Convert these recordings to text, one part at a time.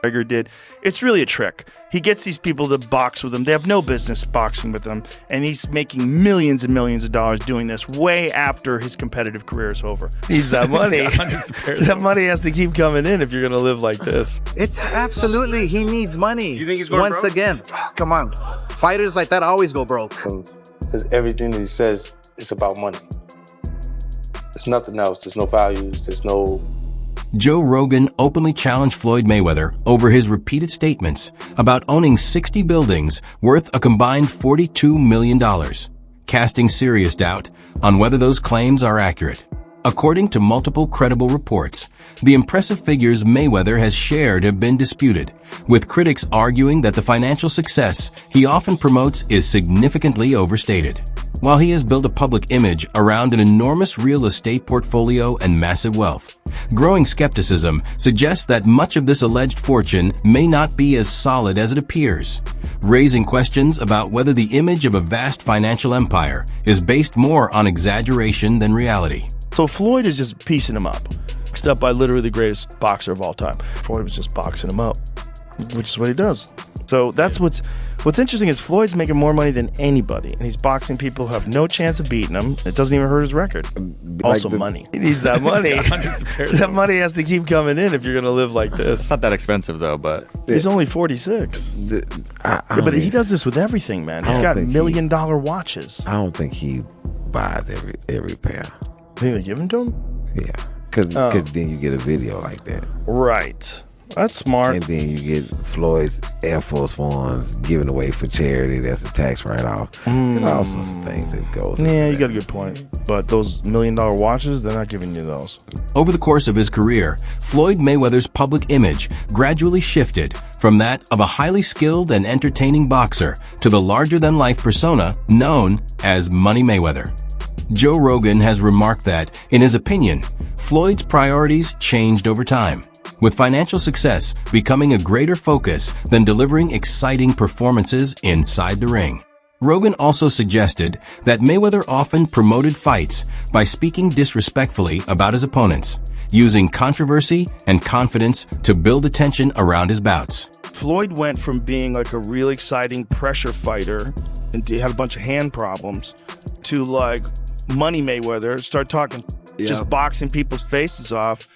McGregor did. It's really a trick. He gets these people to box with him. They have no business boxing with him, and he's making millions and millions of dollars doing this way after his competitive career is over. Needs that money. That money has to keep coming in if you're going to live like this. It's absolutely, he needs money. You think he's going Once broke? again, come on. Fighters like that always go broke. Because everything that he says is about money. There's nothing else. There's no values. There's no... Joe Rogan openly challenged Floyd Mayweather over his repeated statements about owning 60 buildings worth a combined $42 million, casting serious doubt on whether those claims are accurate. According to multiple credible reports, the impressive figures Mayweather has shared have been disputed, with critics arguing that the financial success he often promotes is significantly overstated. While he has built a public image around an enormous real estate portfolio and massive wealth, growing skepticism suggests that much of this alleged fortune may not be as solid as it appears, raising questions about whether the image of a vast financial empire is based more on exaggeration than reality. So Floyd is just piecing him up. Boxed up by literally the greatest boxer of all time. Floyd was just boxing him up, which is what he does. So that's what's interesting is Floyd's making more money than anybody, and he's boxing people who have no chance of beating him. It doesn't even hurt his record. Also money. He needs that money. That money has to keep coming in if you're going to live like this. It's not that expensive though, but He's only 46. But he does this with everything, man. He's got $1 million watches. I don't think he buys every pair. Think they give them to him? Yeah, because then you get a video like that. Right. That's smart. And then you get Floyd's Air Force Ones given away for charity. That's a tax write-off. And all sorts of things that goes into Yeah, you that. got a good point. But those $1 million watches, they're not giving you those. Over the course of his career, Floyd Mayweather's public image gradually shifted from that of a highly skilled and entertaining boxer to the larger-than-life persona known as Money Mayweather. Joe Rogan has remarked that, in his opinion, Floyd's priorities changed over time, with financial success becoming a greater focus than delivering exciting performances inside the ring. Rogan also suggested that Mayweather often promoted fights by speaking disrespectfully about his opponents, using controversy and confidence to build attention around his bouts. Floyd went from being like a real exciting pressure fighter and he had a bunch of hand problems to like Money Mayweather, start talking, just boxing people's faces off.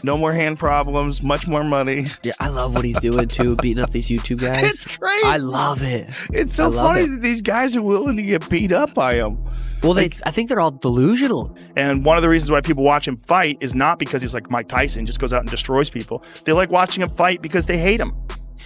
No more hand problems, much more money. Yeah, I love what he's doing too, beating up these YouTube guys. It's great. I love it. It's so funny that these guys are willing to get beat up by him. Well, I think they're all delusional. And one of the reasons why people watch him fight is not because he's like Mike Tyson, just goes out and destroys people. They like watching him fight because they hate him.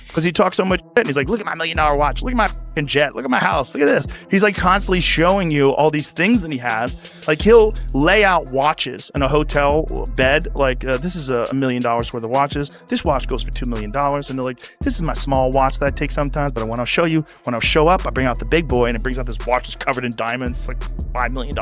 Because he talks so much shit. And he's like, look at my $1 million watch. Look at my fucking jet. Look at my house. Look at this. He's like constantly showing you all these things that he has. Like he'll lay out watches in a hotel bed. Like this is $1 million worth of watches. This watch goes for $2 million. And they're like, this is my small watch that I take sometimes. But when I'll show you, when I'll show up, I bring out the big boy and it brings out this watch that's covered in diamonds. It's like $5 million.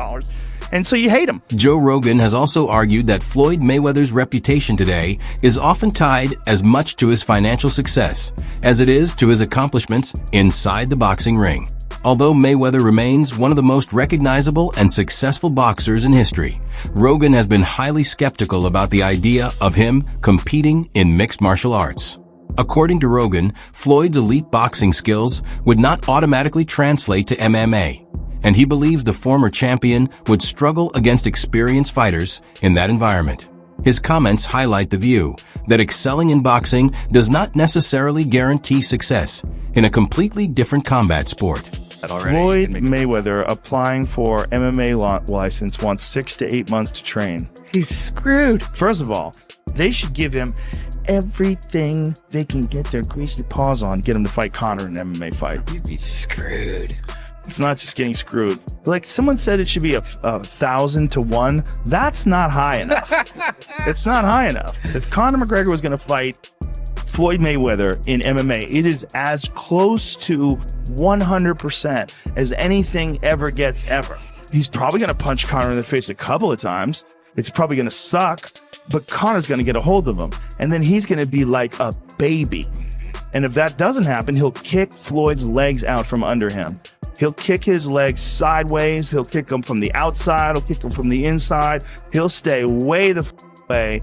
And so you hate him. Joe Rogan has also argued that Floyd Mayweather's reputation today is often tied as much to his financial success as it is to his accomplishments inside the boxing ring. Although Mayweather remains one of the most recognizable and successful boxers in history, Rogan has been highly skeptical about the idea of him competing in mixed martial arts. According to Rogan, Floyd's elite boxing skills would not automatically translate to MMA, and he believes the former champion would struggle against experienced fighters in that environment. His comments highlight the view that excelling in boxing does not necessarily guarantee success in a completely different combat sport. Floyd Mayweather applying for MMA license wants 6 to 8 months to train. He's screwed. First of all, they should give him everything they can get their greasy paws on, get him to fight Conor in an MMA fight. You'd be screwed. It's not just getting screwed. Like someone said it should be 1,000 to 1. That's not high enough. It's not high enough. If Conor McGregor was going to fight Floyd Mayweather in MMA, it is as close to 100% as anything ever gets ever. He's probably going to punch Conor in the face a couple of times. It's probably going to suck, but Conor's going to get a hold of him. And then he's going to be like a baby. And if that doesn't happen, he'll kick Floyd's legs out from under him. He'll kick his legs sideways. He'll kick them from the outside. He'll kick them from the inside. He'll stay way the way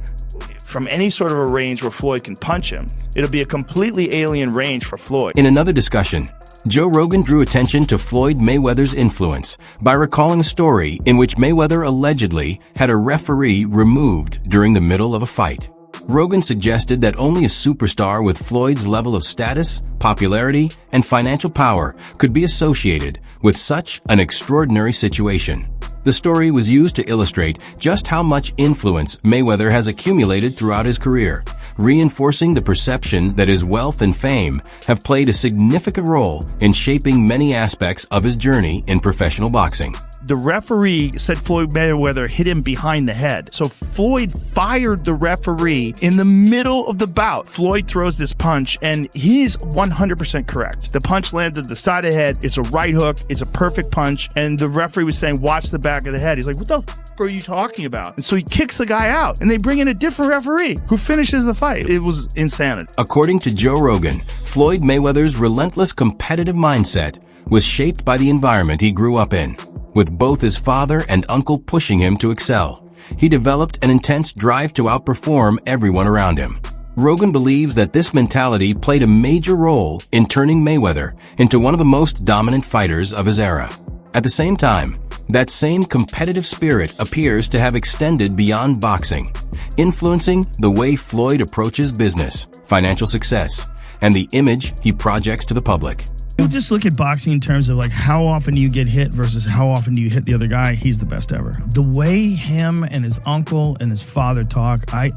from any sort of a range where Floyd can punch him. It'll be a completely alien range for Floyd. In another discussion, Joe Rogan drew attention to Floyd Mayweather's influence by recalling a story in which Mayweather allegedly had a referee removed during the middle of a fight. Rogan suggested that only a superstar with Floyd's level of status, popularity, and financial power could be associated with such an extraordinary situation. The story was used to illustrate just how much influence Mayweather has accumulated throughout his career, reinforcing the perception that his wealth and fame have played a significant role in shaping many aspects of his journey in professional boxing. The referee said Floyd Mayweather hit him behind the head. So Floyd fired the referee in the middle of the bout. Floyd throws this punch, and he's 100% correct. The punch landed the side of the head. It's a right hook. It's a perfect punch. And the referee was saying, watch the back of the head. He's like, what the f are you talking about? And so he kicks the guy out, and they bring in a different referee who finishes the fight. It was insanity. According to Joe Rogan, Floyd Mayweather's relentless competitive mindset was shaped by the environment he grew up in. With both his father and uncle pushing him to excel, he developed an intense drive to outperform everyone around him. Rogan believes that this mentality played a major role in turning Mayweather into one of the most dominant fighters of his era. At the same time, that same competitive spirit appears to have extended beyond boxing, influencing the way Floyd approaches business, financial success, and the image he projects to the public. You just look at boxing in terms of like how often you get hit versus how often do you hit the other guy. He's the best ever. The way him and his uncle and his father talk, I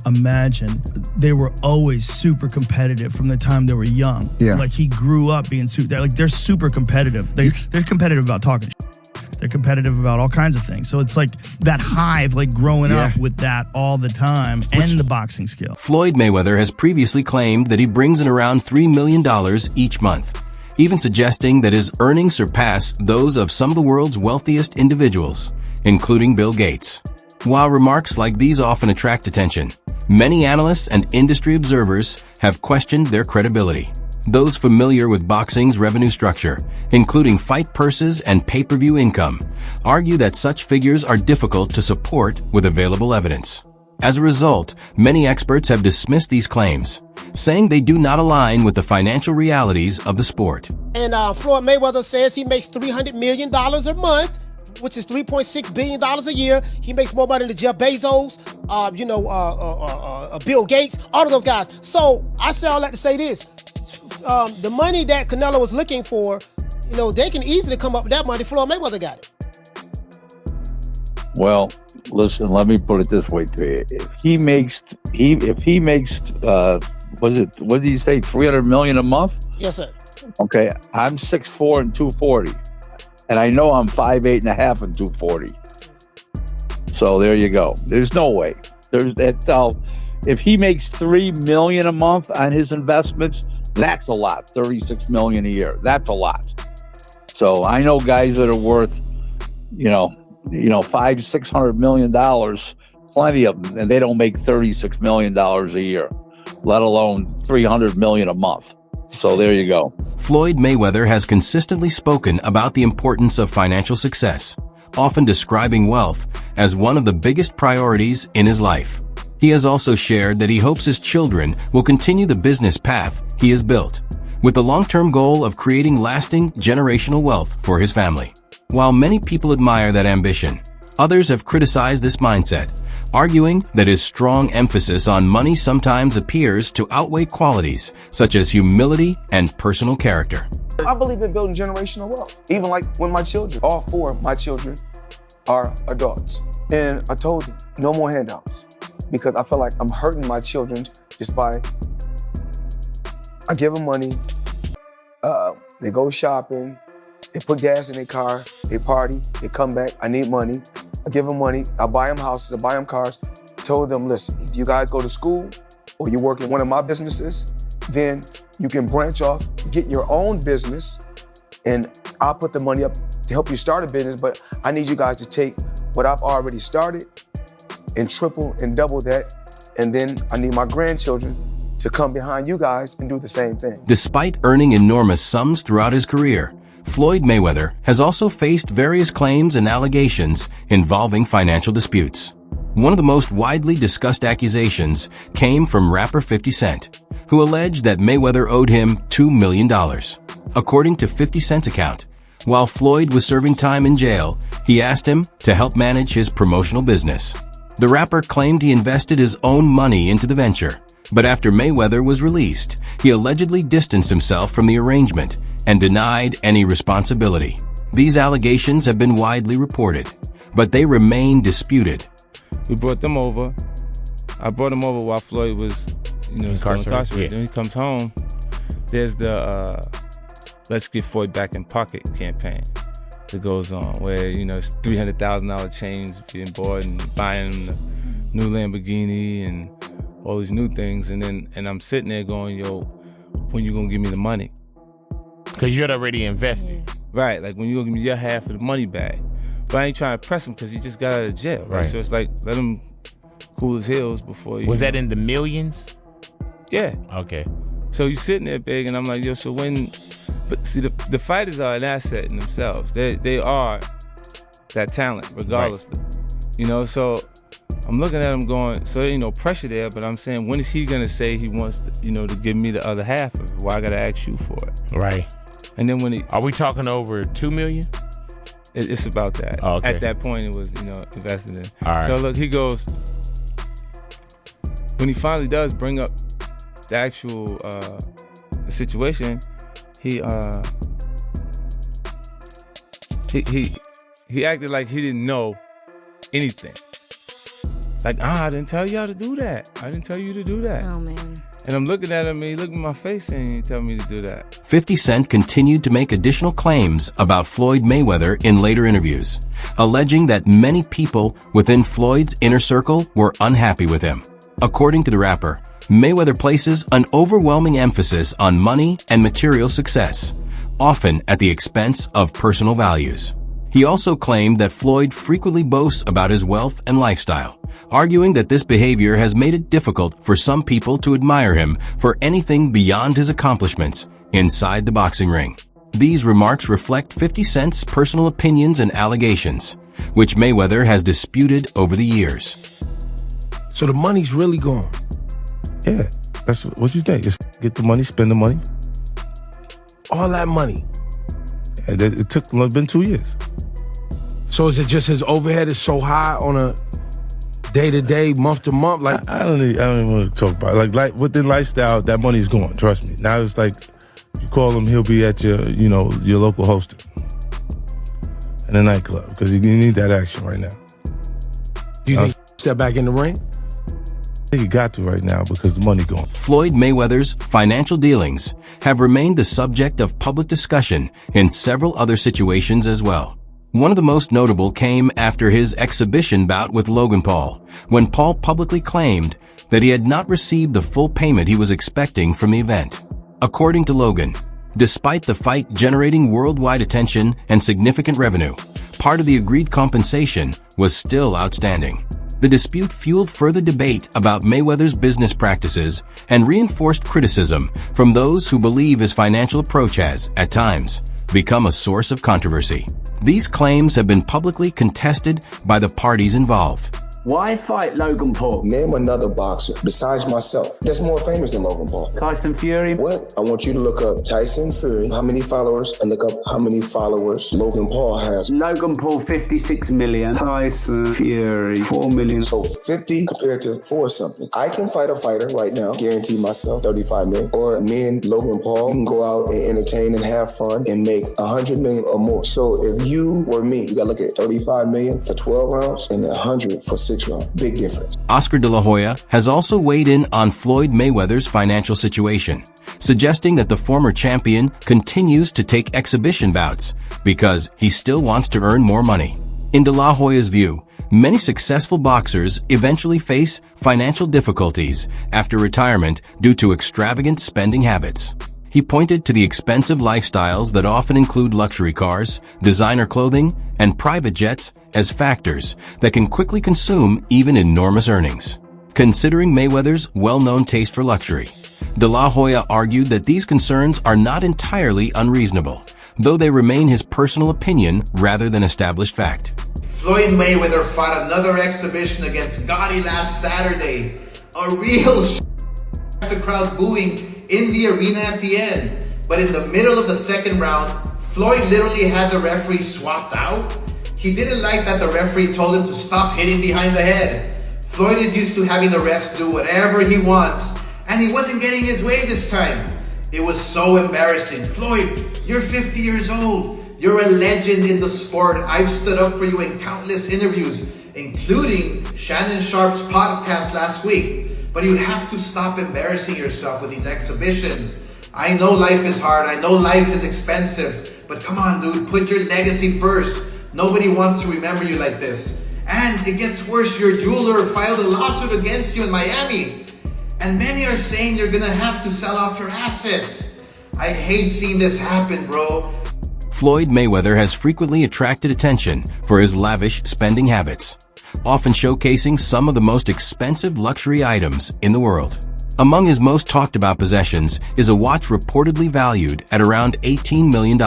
imagine they were always super competitive from the time they were young. Yeah. Like he grew up being they're super competitive. They're competitive about talking. They're competitive about all kinds of things. So it's like that hive, like growing up with that all the time and the boxing skill. Floyd Mayweather has previously claimed that he brings in around $3 million each month, even suggesting that his earnings surpass those of some of the world's wealthiest individuals, including Bill Gates. While remarks like these often attract attention, many analysts and industry observers have questioned their credibility. Those familiar with boxing's revenue structure, including fight purses and pay-per-view income, argue that such figures are difficult to support with available evidence. As a result, many experts have dismissed these claims, saying they do not align with the financial realities of the sport. And Floyd Mayweather says he makes $300 million a month, which is $3.6 billion a year. He makes more money than Jeff Bezos, Bill Gates, all of those guys. So I say all that to say this. The money that Canelo was looking for, they can easily come up with that money. Floyd Mayweather got it. Well, listen, let me put it this way to you. If he makes what did he say, $300 million a month? Yes, sir. Okay, I'm 6'4" and 240. And I know I'm 5'8" and a half and 240. So there you go. There's no way. There's that. If he makes $3 million a month on his investments, that's a lot. $36 million a year. That's a lot. So I know guys that are worth, $500-600 million, plenty of them, and they don't make $36 million a year, let alone $300 million a month. So there you go. Floyd Mayweather has consistently spoken about the importance of financial success, often describing wealth as one of the biggest priorities in his life. He has also shared that he hopes his children will continue the business path he has built, with the long-term goal of creating lasting generational wealth for his family. While many people admire that ambition, others have criticized this mindset, arguing that his strong emphasis on money sometimes appears to outweigh qualities such as humility and personal character. I believe in building generational wealth. Even like when my children, all four of my children are adults. And I told them, no more handouts. Because I feel like I'm hurting my children just by, I give them money, they go shopping, they put gas in their car, they party, they come back, I need money. I give them money, I buy them houses, I buy them cars. Told them, listen, if you guys go to school or you work in one of my businesses, then you can branch off, get your own business, and I'll put the money up to help you start a business, but I need you guys to take what I've already started and triple and double that, and then I need my grandchildren to come behind you guys and do the same thing. Despite earning enormous sums throughout his career, Floyd Mayweather has also faced various claims and allegations involving financial disputes. One of the most widely discussed accusations came from rapper 50 Cent, who alleged that Mayweather owed him $2 million. According to 50 Cent's account, while Floyd was serving time in jail, he asked him to help manage his promotional business. The rapper claimed he invested his own money into the venture, but after Mayweather was released, he allegedly distanced himself from the arrangement and denied any responsibility. These allegations have been widely reported, but they remain disputed. We brought them over. I brought him over while Floyd was, still incarcerated. Yeah. Then he comes home. There's the Let's Get Floyd Back in Pocket campaign that goes on, where it's $300,000 chains being bought and buying the new Lamborghini and all these new things, and I'm sitting there going, yo, when you gonna give me the money? Because you had already invested. Right, like when you gonna give me your half of the money back? But I ain't trying to press him because he just got out of jail, right? So it's like, let him cool his heels before you. Was that in the millions? Yeah. Okay. So you sitting there big, and I'm like, yo, so when? But see, the fighters are an asset in themselves. They are that talent, regardless. Right. So I'm looking at him going, so there ain't no pressure there, but I'm saying, when is he gonna say he wants to, to give me the other half of it? Why I gotta ask you for it? Right. And then when are we talking over $2 million? It's about that. Oh, okay. At that point, it was, invested in. All right. So look, he goes, when he finally does bring up the actual the situation, he acted like he didn't know anything. Like, I didn't tell y'all to do that. I didn't tell you to do that. Oh, man. And I'm looking at him, and he looked in my face and he told me to do that. 50 Cent continued to make additional claims about Floyd Mayweather in later interviews, alleging that many people within Floyd's inner circle were unhappy with him. According to the rapper, Mayweather places an overwhelming emphasis on money and material success, often at the expense of personal values. He also claimed that Floyd frequently boasts about his wealth and lifestyle, arguing that this behavior has made it difficult for some people to admire him for anything beyond his accomplishments inside the boxing ring. These remarks reflect 50 Cent's personal opinions and allegations, which Mayweather has disputed over the years. So the money's really gone? Yeah, that's what you think. It's get the money, spend the money. All that money? It's been 2 years. So is it just his overhead is so high on a day-to-day, month-to-month? Like I don't even want to talk about it. Like within lifestyle, that money's gone. Trust me. Now it's like you call him, he'll be at your local hosting in a nightclub because you need that action right now. Do you think he'll step back in the ring? I think you got to right now because the money gone. Floyd Mayweather's financial dealings have remained the subject of public discussion in several other situations as well. One of the most notable came after his exhibition bout with Logan Paul, when Paul publicly claimed that he had not received the full payment he was expecting from the event. According to Logan, despite the fight generating worldwide attention and significant revenue, part of the agreed compensation was still outstanding. The dispute fueled further debate about Mayweather's business practices and reinforced criticism from those who believe his financial approach has, at times, become a source of controversy. These claims have been publicly contested by the parties involved. Why fight Logan Paul? Name another boxer besides myself that's more famous than Logan Paul. Tyson Fury? What? I want you to look up Tyson Fury, how many followers, and look up how many followers Logan Paul has. Logan Paul, 56 million. Tyson Fury, 4 million. So 50 compared to 4 something. I can fight a fighter right now, guarantee myself 35 million. Or me and Logan Paul can go out and entertain and have fun and make 100 million or more. So if you were me, you gotta look at 35 million for 12 rounds and 100 for 6 rounds. Big difference. Oscar De La Hoya has also weighed in on Floyd Mayweather's financial situation, suggesting that the former champion continues to take exhibition bouts because he still wants to earn more money. In De La Hoya's view, many successful boxers eventually face financial difficulties after retirement due to extravagant spending habits. He pointed to the expensive lifestyles that often include luxury cars, designer clothing, and private jets as factors that can quickly consume even enormous earnings. Considering Mayweather's well-known taste for luxury, De La Hoya argued that these concerns are not entirely unreasonable, though they remain his personal opinion rather than established fact. Floyd Mayweather fought another exhibition against Gotti last Saturday. A real the crowd booing in the arena at the end. But in the middle of the second round, Floyd literally had the referee swapped out. He didn't like that the referee told him to stop hitting behind the head. Floyd is used to having the refs do whatever he wants, and he wasn't getting his way this time. It was so embarrassing. Floyd, you're 50 years old. You're a legend in the sport. I've stood up for you in countless interviews, including Shannon Sharp's podcast last week. But you have to stop embarrassing yourself with these exhibitions. I know life is hard. I know life is expensive. But come on, dude, put your legacy first. Nobody wants to remember you like this. And it gets worse. Your jeweler filed a lawsuit against you in Miami. And many are saying you're gonna have to sell off your assets. I hate seeing this happen, bro. Floyd Mayweather has frequently attracted attention for his lavish spending habits, often showcasing some of the most expensive luxury items in the world. Among his most talked about possessions is a watch reportedly valued at around $18 million.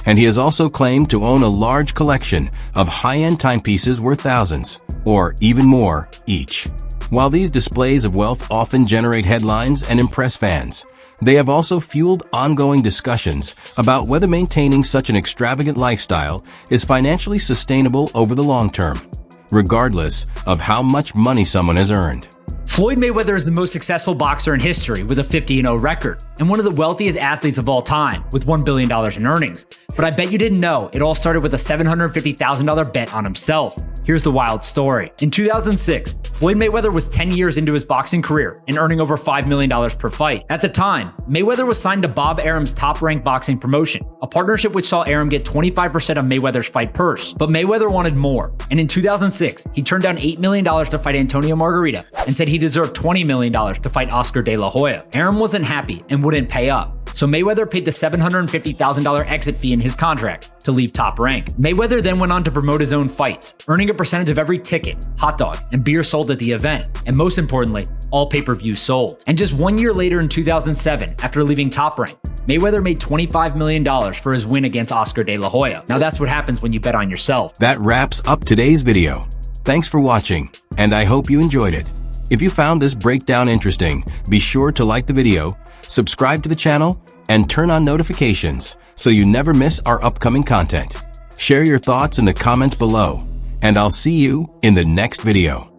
And he has also claimed to own a large collection of high-end timepieces worth thousands, or even more, each. While these displays of wealth often generate headlines and impress fans, they have also fueled ongoing discussions about whether maintaining such an extravagant lifestyle is financially sustainable over the long term, regardless of how much money someone has earned. Floyd Mayweather is the most successful boxer in history with a 50-0 record, and one of the wealthiest athletes of all time with $1 billion in earnings. But I bet you didn't know it all started with a $750,000 bet on himself. Here's the wild story. In 2006, Floyd Mayweather was 10 years into his boxing career and earning over $5 million per fight. At the time, Mayweather was signed to Bob Arum's Top-Rank Boxing promotion, a partnership which saw Arum get 25% of Mayweather's fight purse. But Mayweather wanted more, and in 2006, he turned down $8 million to fight Antonio Margarita and said he deserved $20 million to fight Oscar De La Hoya. Arum wasn't happy and wouldn't pay up, so Mayweather paid the $750,000 exit fee in his contract to leave Top Rank. Mayweather then went on to promote his own fights, earning a percentage of every ticket, hot dog, and beer sold at the event, and most importantly, all pay-per-views sold. And just 1 year later in 2007, after leaving Top Rank, Mayweather made $25 million for his win against Oscar De La Hoya. Now that's what happens when you bet on yourself. That wraps up today's video. Thanks for watching, and I hope you enjoyed it. If you found this breakdown interesting, be sure to like the video, subscribe to the channel, and turn on notifications so you never miss our upcoming content. Share your thoughts in the comments below, and I'll see you in the next video.